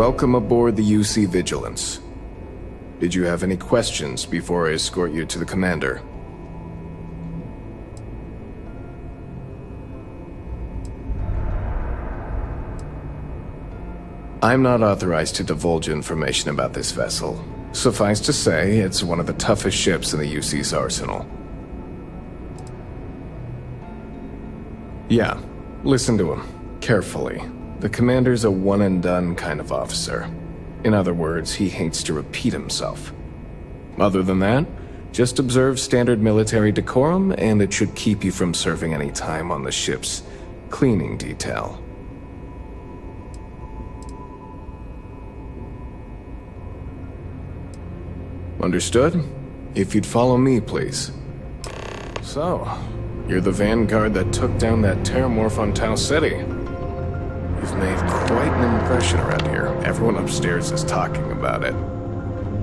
Welcome aboard the UC Vigilance. Did you have any questions before I escort you to the commander? I'm not authorized to divulge information about this vessel. Suffice to say, it's one of the toughest ships in the UC's arsenal. Yeah, listen to him, carefully. The commander's a one-and-done kind of officer. In other words, he hates to repeat himself. Other than that, just observe standard military decorum, and it should keep you from serving any time on the ship's cleaning detail. Understood? If you'd follow me, please. So, you're the vanguard that took down that terramorph on Tau City. You've made quite an impression around here. Everyone upstairs is talking about it.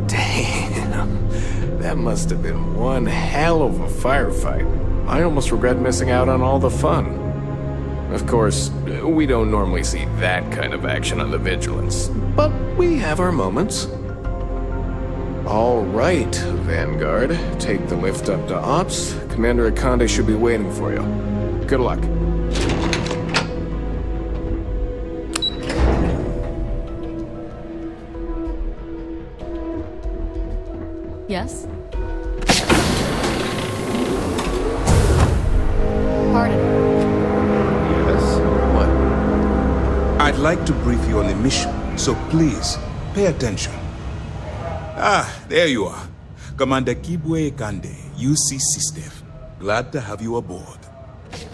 Damn, that must have been one hell of a firefight. I almost regret missing out on all the fun. Of course, we don't normally see that kind of action on the Vigilance, but we have our moments. All right, Vanguard. Take the lift up to Ops. Commander Akande should be waiting for you. Good luck. Yes? Pardon. Yes? What? I'd like to brief you on the mission, so please, pay attention. There you are. Commander Kibwe Kande, UC SysDef. Glad to have you aboard.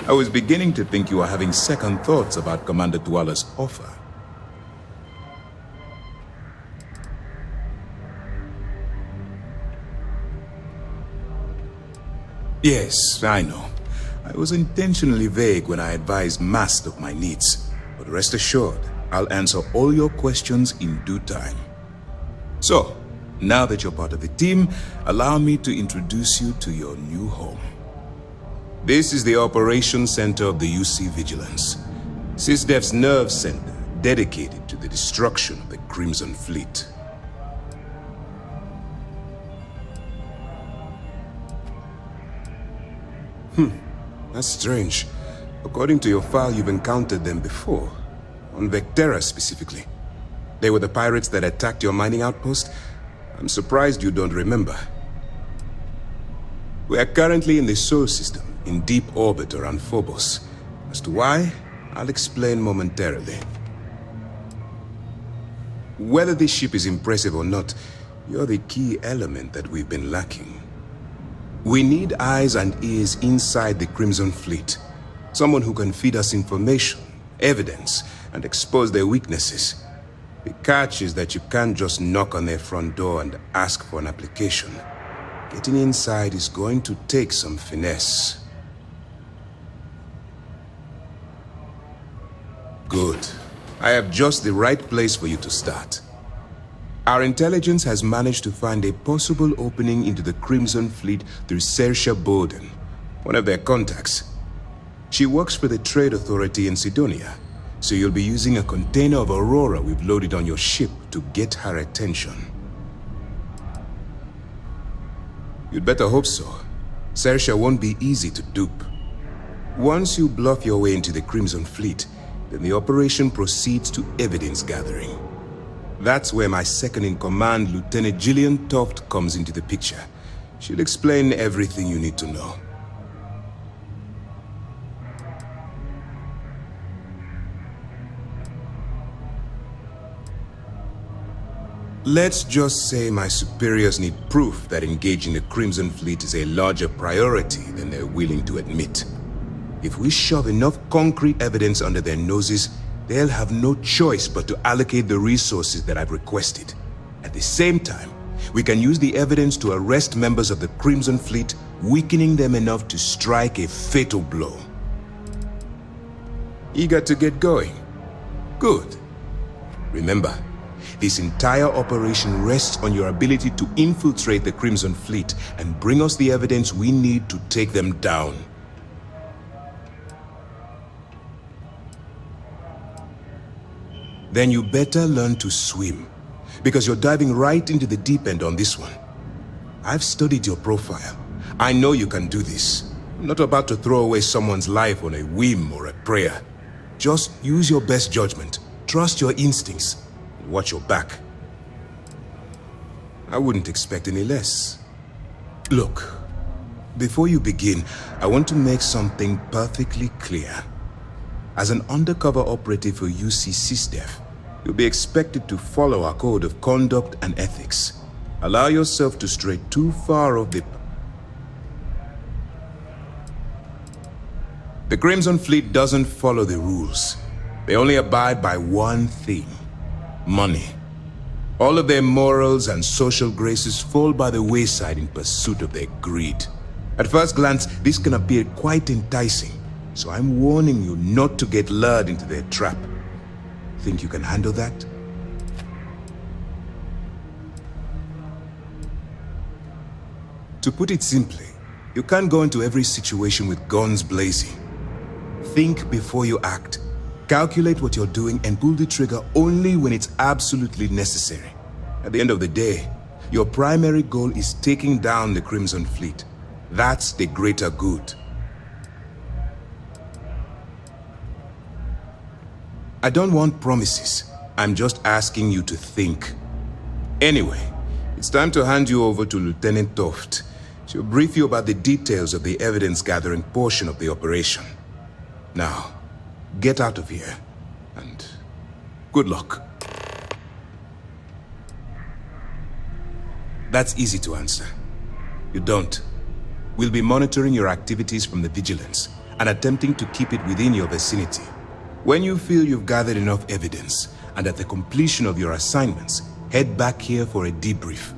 I was beginning to think you were having second thoughts about Commander Tuala's offer. Yes, I know. I was intentionally vague when I advised Mast of my needs. But rest assured, I'll answer all your questions in due time. So, now that you're part of the team, allow me to introduce you to your new home. This is the Operations Center of the UC Vigilance, SysDef's nerve center dedicated to the destruction of the Crimson Fleet. That's strange. According to your file, you've encountered them before. On Vectera specifically. They were the pirates that attacked your mining outpost? I'm surprised you don't remember. We are currently in the Sol system, in deep orbit around Phobos. As to why, I'll explain momentarily. Whether this ship is impressive or not, you're the key element that we've been lacking. We need eyes and ears inside the Crimson Fleet. Someone who can feed us information, evidence, and expose their weaknesses. The catch is that you can't just knock on their front door and ask for an application. Getting inside is going to take some finesse. Good. I have just the right place for you to start. Our intelligence has managed to find a possible opening into the Crimson Fleet through Saoirse Bowden, one of their contacts. She works for the Trade Authority in Sidonia, so you'll be using a container of Aurora we've loaded on your ship to get her attention. You'd better hope so. Saoirse won't be easy to dupe. Once you bluff your way into the Crimson Fleet, then the operation proceeds to evidence gathering. That's where my second-in-command, Lieutenant Gillian Toft, comes into the picture. She'll explain everything you need to know. Let's just say my superiors need proof that engaging the Crimson Fleet is a larger priority than they're willing to admit. If we shove enough concrete evidence under their noses, they'll have no choice but to allocate the resources that I've requested. At the same time, we can use the evidence to arrest members of the Crimson Fleet, weakening them enough to strike a fatal blow. Eager to get going? Good. Remember, this entire operation rests on your ability to infiltrate the Crimson Fleet and bring us the evidence we need to take them down. Then you better learn to swim, because you're diving right into the deep end on this one. I've studied your profile. I know you can do this. I'm not about to throw away someone's life on a whim or a prayer. Just use your best judgment, trust your instincts, and watch your back. I wouldn't expect any less. Look, before you begin, I want to make something perfectly clear. As an undercover operative for UC SysDef, you'll be expected to follow our code of conduct and ethics. Allow yourself to stray too far off The Crimson Fleet doesn't follow the rules. They only abide by one thing: money. All of their morals and social graces fall by the wayside in pursuit of their greed. At first glance, this can appear quite enticing, so I'm warning you not to get lured into their trap. Think you can handle that? To put it simply, you can't go into every situation with guns blazing. Think before you act. Calculate what you're doing and pull the trigger only when it's absolutely necessary. At the end of the day, your primary goal is taking down the Crimson Fleet. That's the greater good. I don't want promises. I'm just asking you to think. Anyway, it's time to hand you over to Lieutenant Toft. She'll brief you about the details of the evidence-gathering portion of the operation. Now, get out of here, and good luck. That's easy to answer. You don't. We'll be monitoring your activities from the Vigilance and attempting to keep it within your vicinity. When you feel you've gathered enough evidence, and at the completion of your assignments, head back here for a debrief.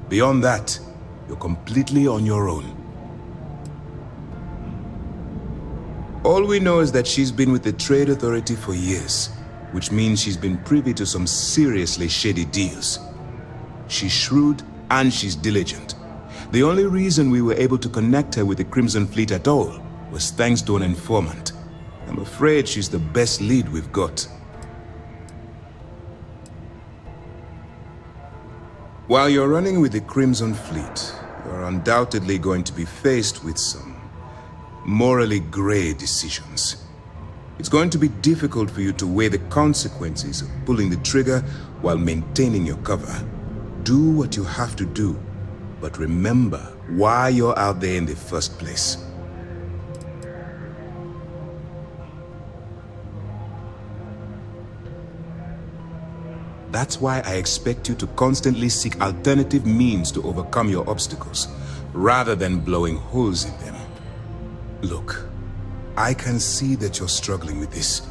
Beyond that, you're completely on your own. All we know is that she's been with the Trade Authority for years, which means she's been privy to some seriously shady deals. She's shrewd and she's diligent. The only reason we were able to connect her with the Crimson Fleet at all was thanks to an informant. I'm afraid she's the best lead we've got. While you're running with the Crimson Fleet, you're undoubtedly going to be faced with some morally gray decisions. It's going to be difficult for you to weigh the consequences of pulling the trigger while maintaining your cover. Do what you have to do, but remember why you're out there in the first place. That's why I expect you to constantly seek alternative means to overcome your obstacles, rather than blowing holes in them. Look, I can see that you're struggling with this,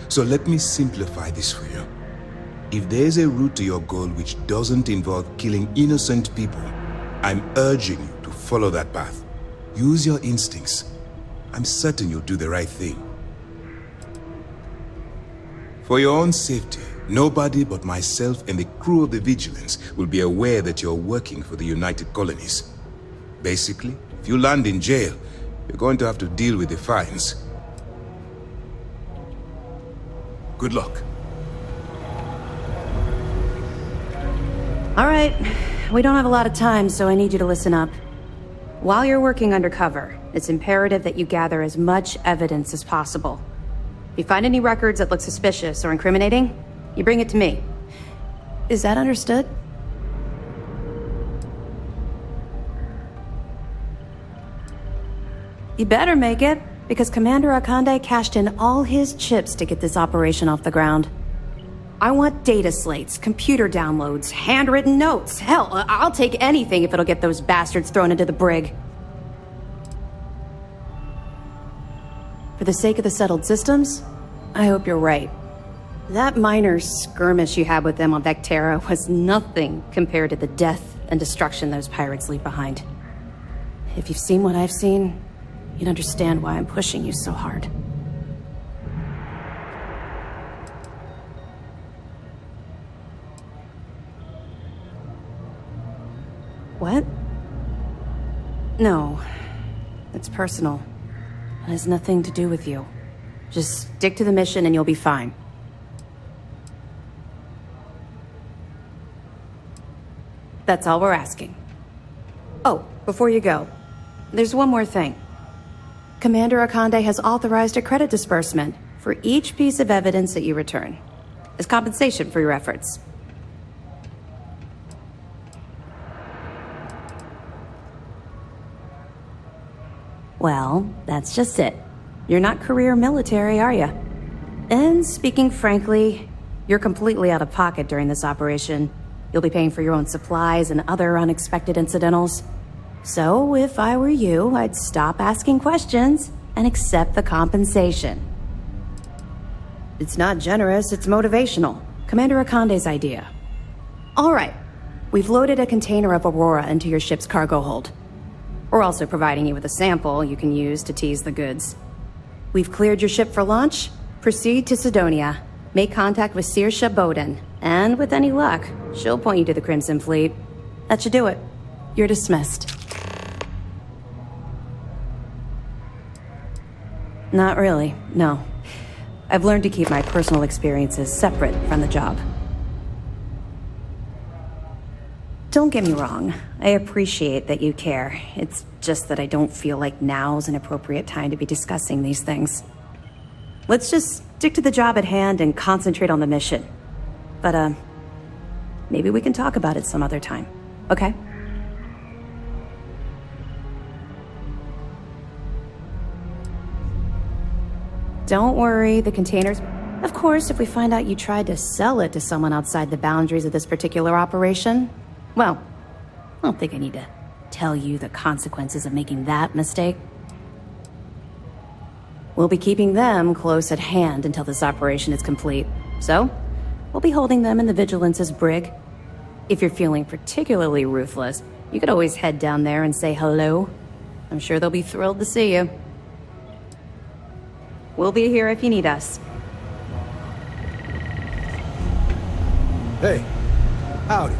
so let me simplify this for you. If there's a route to your goal which doesn't involve killing innocent people, I'm urging you to follow that path. Use your instincts. I'm certain you'll do the right thing. For your own safety, nobody but myself and the crew of the Vigilance will be aware that you're working for the United Colonies. Basically, if you land in jail, you're going to have to deal with the fines. Good luck. All right. We don't have a lot of time, so I need you to listen up. While you're working undercover, it's imperative that you gather as much evidence as possible. If you find any records that look suspicious or incriminating, you bring it to me. Is that understood? You better make it, because Commander Akande cashed in all his chips to get this operation off the ground. I want data slates, computer downloads, handwritten notes. Hell, I'll take anything if it'll get those bastards thrown into the brig. For the sake of the settled systems, I hope you're right. That minor skirmish you had with them on Vectera was nothing compared to the death and destruction those pirates leave behind. If you've seen what I've seen, you'd understand why I'm pushing you so hard. What? No. It's personal. It has nothing to do with you. Just stick to the mission and you'll be fine. That's all we're asking. Oh, before you go, there's one more thing. Commander Akande has authorized a credit disbursement for each piece of evidence that you return, as compensation for your efforts. Well, that's just it. You're not career military, are you? And speaking frankly, you're completely out of pocket during this operation. You'll be paying for your own supplies and other unexpected incidentals. So, if I were you, I'd stop asking questions and accept the compensation. It's not generous, it's motivational. Commander Akande's idea. All right, we've loaded a container of Aurora into your ship's cargo hold. We're also providing you with a sample you can use to tease the goods. We've cleared your ship for launch. Proceed to Sidonia. Make contact with Saoirse Bowden. And with any luck, she'll point you to the Crimson Fleet. That should do it. You're dismissed. Not really, no. I've learned to keep my personal experiences separate from the job. Don't get me wrong, I appreciate that you care. It's just that I don't feel like now's an appropriate time to be discussing these things. Let's just stick to the job at hand and concentrate on the mission. But, maybe we can talk about it some other time, okay? Don't worry, the containers... Of course, if we find out you tried to sell it to someone outside the boundaries of this particular operation, well, I don't think I need to tell you the consequences of making that mistake. We'll be keeping them close at hand until this operation is complete. So, we'll be holding them in the Vigilance's brig. If you're feeling particularly ruthless, you could always head down there and say hello. I'm sure they'll be thrilled to see you. We'll be here if you need us. Hey, howdy.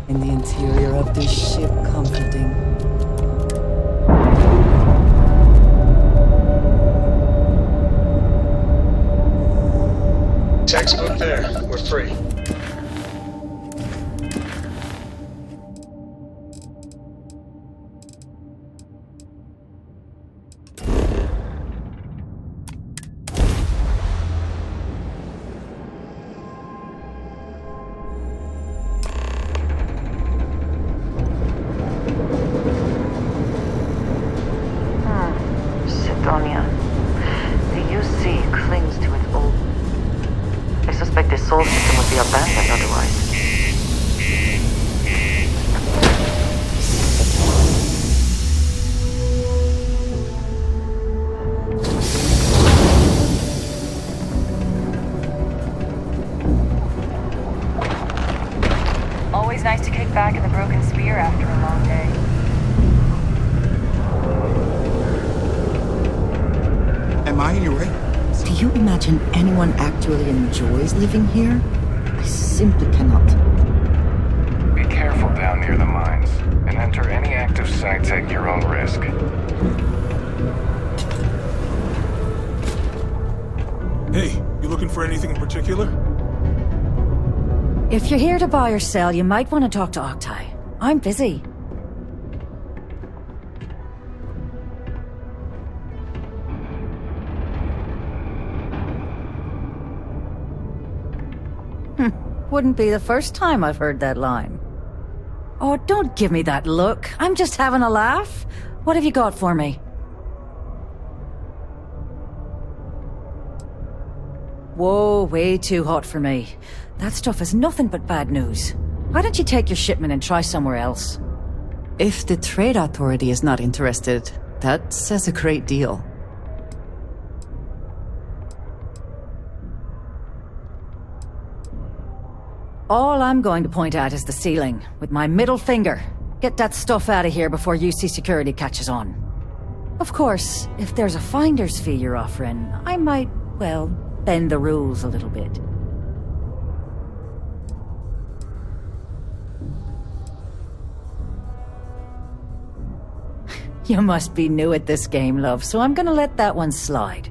In the interior of this ship, comforting. Textbook there. We're free. Sidonia. The UC clings to its old... I suspect this soul system would be abandoned otherwise. Always nice to kick back in the broken spear after a long day. Am I in your way? Do you imagine anyone actually enjoys living here? I simply cannot. Be careful down near the mines, and enter any active sites at your own risk. Hey, you looking for anything in particular? If you're here to buy or sell, you might want to talk to Octai. I'm busy. Wouldn't be the first time I've heard that line. Oh, don't give me that look. I'm just having a laugh. What have you got for me? Whoa, way too hot for me. That stuff is nothing but bad news. Why don't you take your shipment and try somewhere else? If the Trade Authority is not interested, that says a great deal. All I'm going to point at is the ceiling, with my middle finger. Get that stuff out of here before UC security catches on. Of course, if there's a finder's fee you're offering, I might, well, bend the rules a little bit. You must be new at this game, love, so I'm gonna let that one slide.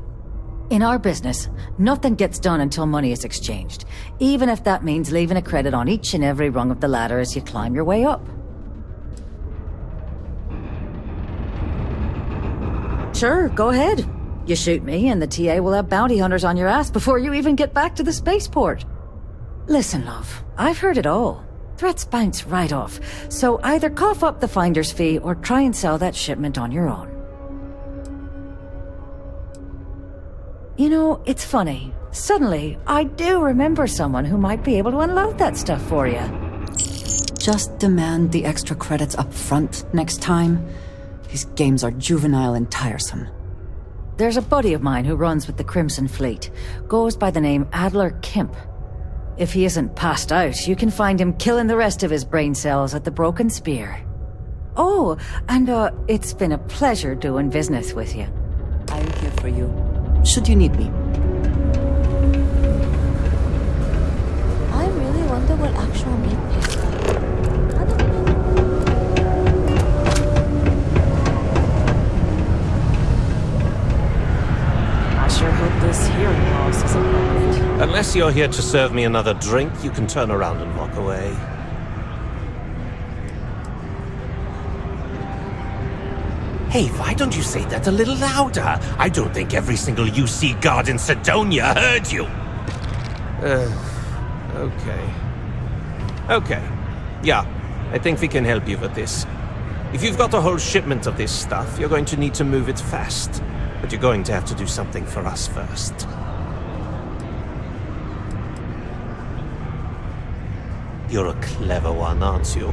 In our business, nothing gets done until money is exchanged, even if that means leaving a credit on each and every rung of the ladder as you climb your way up. Sure, go ahead. You shoot me, and the TA will have bounty hunters on your ass before you even get back to the spaceport. Listen, love, I've heard it all. Threats bounce right off, so either cough up the finder's fee or try and sell that shipment on your own. You know, it's funny. Suddenly, I do remember someone who might be able to unload that stuff for you. Just demand the extra credits up front next time. These games are juvenile and tiresome. There's a buddy of mine who runs with the Crimson Fleet. Goes by the name Adler Kemp. If he isn't passed out, you can find him killing the rest of his brain cells at the Broken Spear. Oh, and it's been a pleasure doing business with you. I'm here for you, should you need me. I really wonder what actual meat tastes like. I don't know. I sure hope this hearing loss isn't permanent. Unless you're here to serve me another drink, you can turn around and walk away. Hey, why don't you say that a little louder? I don't think every single UC guard in Sidonia heard you. Okay. Okay. Yeah, I think we can help you with this. If you've got a whole shipment of this stuff, you're going to need to move it fast. But you're going to have to do something for us first. You're a clever one, aren't you?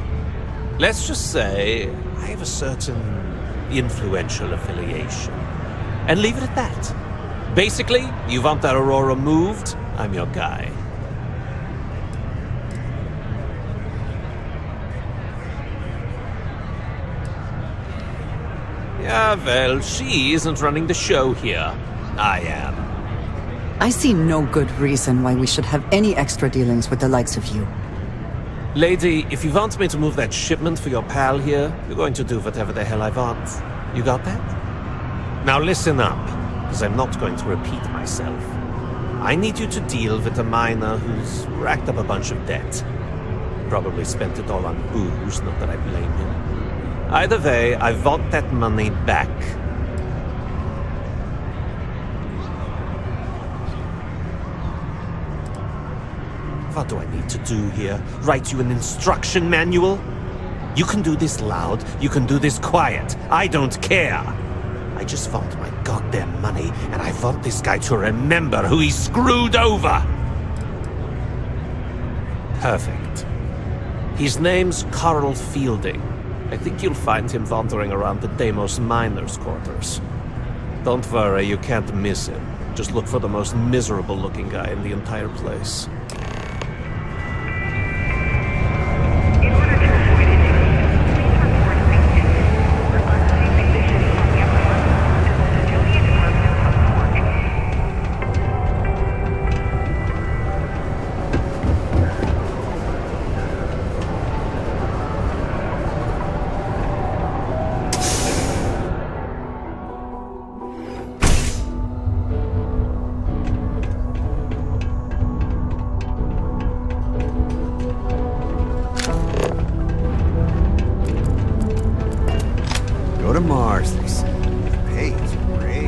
Let's just say I have a certain influential affiliation. And leave it at that. Basically, you want that Aurora moved, I'm your guy. Yeah, well, she isn't running the show here. I am. I see no good reason why we should have any extra dealings with the likes of you. Lady, if you want me to move that shipment for your pal here, you're going to do whatever the hell I want. You got that? Now listen up, because I'm not going to repeat myself. I need you to deal with a miner who's racked up a bunch of debt. Probably spent it all on booze, not that I blame him. Either way, I want that money back. What do I need to do here? Write you an instruction manual? You can do this loud, you can do this quiet. I don't care. I just want my goddamn money, and I want this guy to remember who he screwed over. Perfect. His name's Carl Fielding. I think you'll find him wandering around the Deimos miners' quarters. Don't worry, you can't miss him. Just look for the most miserable-looking guy in the entire place. Go to Mars, they say. The pay is great.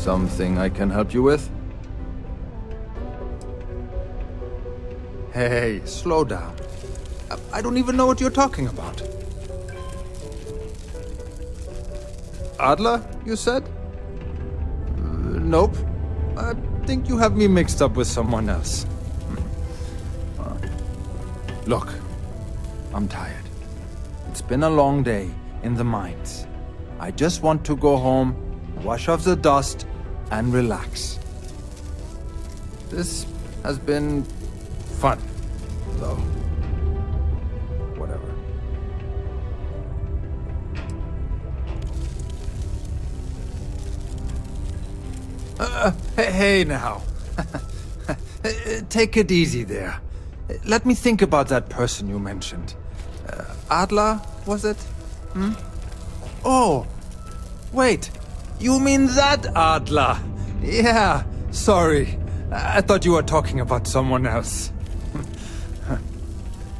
Something I can help you with? Hey, slow down. I don't even know what you're talking about. Adler, you said? Nope. I think you have me mixed up with someone else. Look, I'm tired. It's been a long day in the mines. I just want to go home, wash off the dust, and relax. This has been fun, though. Whatever. Hey now. Take it easy there. Let me think about that person you mentioned. Adler, was it? Oh, wait. You mean that Adler? Yeah, sorry. I thought you were talking about someone else.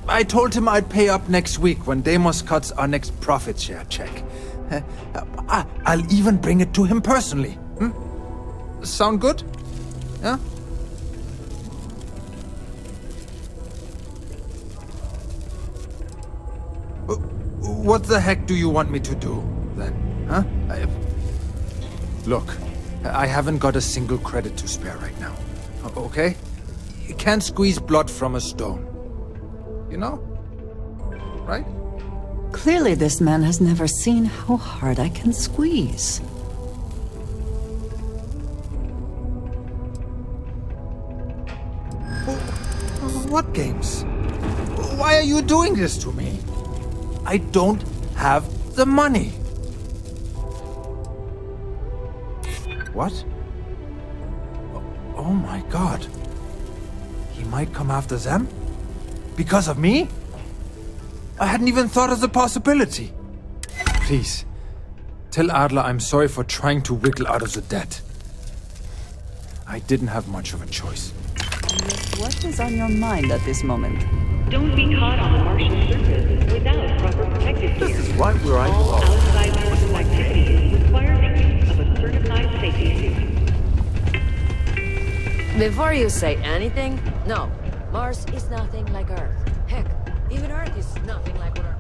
I told him I'd pay up next week when Deimos cuts our next profit share check. I'll even bring it to him personally. Sound good? Yeah? What the heck do you want me to do, then? Huh? Look, I haven't got a single credit to spare right now. Okay? You can't squeeze blood from a stone. You know? Right? Clearly this man has never seen how hard I can squeeze. What games? Why are you doing this to me? I don't have the money. What? Oh my god. He might come after them? Because of me? I hadn't even thought of the possibility. Please, tell Adler I'm sorry for trying to wiggle out of the debt. I didn't have much of a choice. What is on your mind at this moment? Don't be caught on the Martian surface without proper protective gear. This is right where I All belong. outside physical activities require the use of a certified safety suit. Before you say anything, no. Mars is nothing like Earth. Heck, even Earth is nothing like what Earth.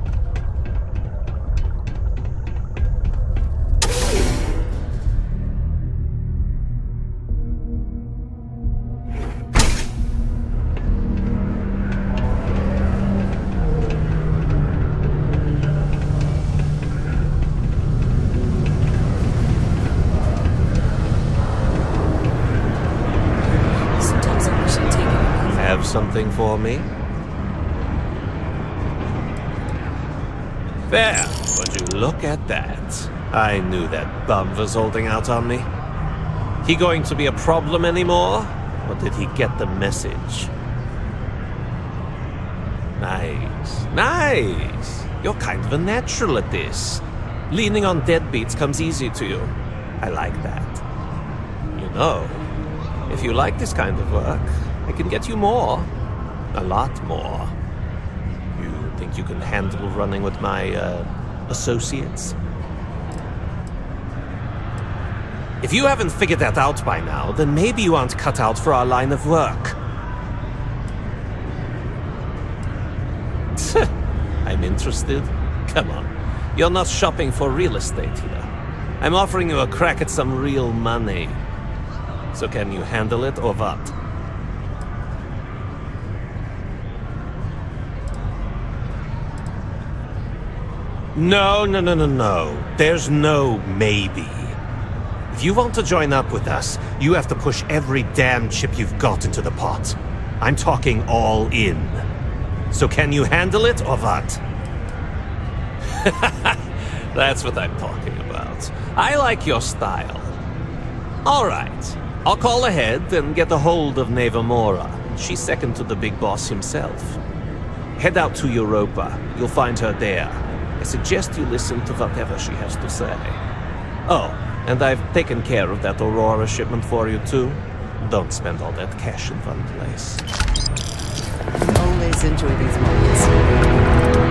Something for me? There, would you look at that? I knew that bum was holding out on me. He going to be a problem anymore? Or did he get the message? Nice, nice. You're kind of a natural at this. Leaning on deadbeats comes easy to you. I like that. You know, if you like this kind of work, I can get you more. A lot more. You think you can handle running with my, associates? If you haven't figured that out by now, then maybe you aren't cut out for our line of work. I'm interested? Come on. You're not shopping for real estate here. I'm offering you a crack at some real money. So can you handle it or what? No. There's no maybe. If you want to join up with us, you have to push every damn chip you've got into the pot. I'm talking all in. So can you handle it or what? That's what I'm talking about. I like your style. All right. I'll call ahead and get a hold of Nevamora. She's second to the big boss himself. Head out to Europa. You'll find her there. I suggest you listen to whatever she has to say. Oh, and I've taken care of that Aurora shipment for you too. Don't spend all that cash in one place. I always enjoy these moments.